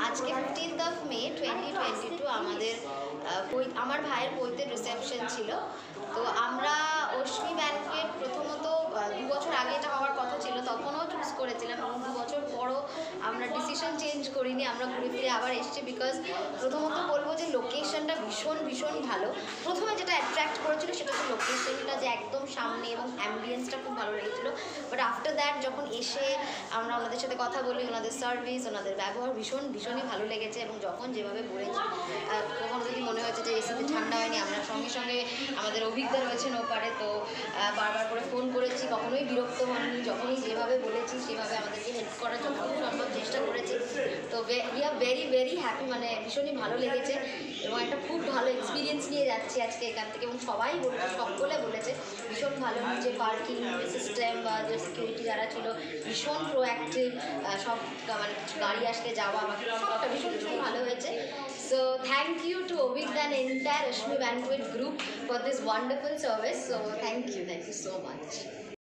আজকে 15th মে 2022 আমাদের আমার ভাইয়ের পৈতের রিসেপশন ছিল। তো আমরা অশ্মি ব্যাংকেট প্রথমত 2 বছর আগে এটা হওয়ার কথা ছিল, তখনও চুজ করেছিলাম এবং 2 বছর পরও আমরা ডিসিশন চেঞ্জ করিনি, আমরা ঘুরে ফিরে আবার এসেছি। বিকজ প্রথমত বলবো যে লোকেশনটা ভীষণ ভীষণ ভালো। প্রথমে যেটা অ্যাট্রাক্ট করেছিল সেটা হচ্ছে লোকেশনটা, যে একদম সামনে, এবং অ্যাম্বিয়েন্সটা খুব ভালো লেগেছিলো। বাট আফটার দ্যাট যখন এসে আমরা ওনাদের সাথে কথা বলি, ওনাদের সার্ভিস, ওনাদের ব্যবহার ভীষণই ভালো লেগেছে। এবং যখন যেভাবে বলেছি, কখনো যদি মনে হয়েছে যে এসিতে ঠান্ডা হয়নি, আমরা সঙ্গে সঙ্গে আমাদের অভিজ্ঞতা রয়েছেন ওপারে, তো বারবার করে ফোন করেছি, কখনোই বিরক্ত হয়নি। যখনই যেভাবে বলেছি সেভাবে আমাদেরকে হেল্প করার যতটুকু সম্ভব চেষ্টা করেছি। তো উই আর ভেরি হ্যাপি, মানে ভীষণই ভালো লেগেছে এবং একটা খুব ভালো এক্সপিরিয়েন্স নিয়ে যাচ্ছি আজকে এখান থেকে। এবং সবাই বলেছে, সকলে বলেছে ভীষণ ভালো, যে পার্কিং সিস্টেম বা যে সিকিউরিটি যারা ছিল ভীষণ প্রোঅ্যাক্টিভ, সব মানে গাড়ি আসলে যাওয়া বা সবটা ভীষণ ভালো হয়েছে। So thank you to Avigdha and entire Ashmi Banquet Group for this wonderful service. So thank you so much.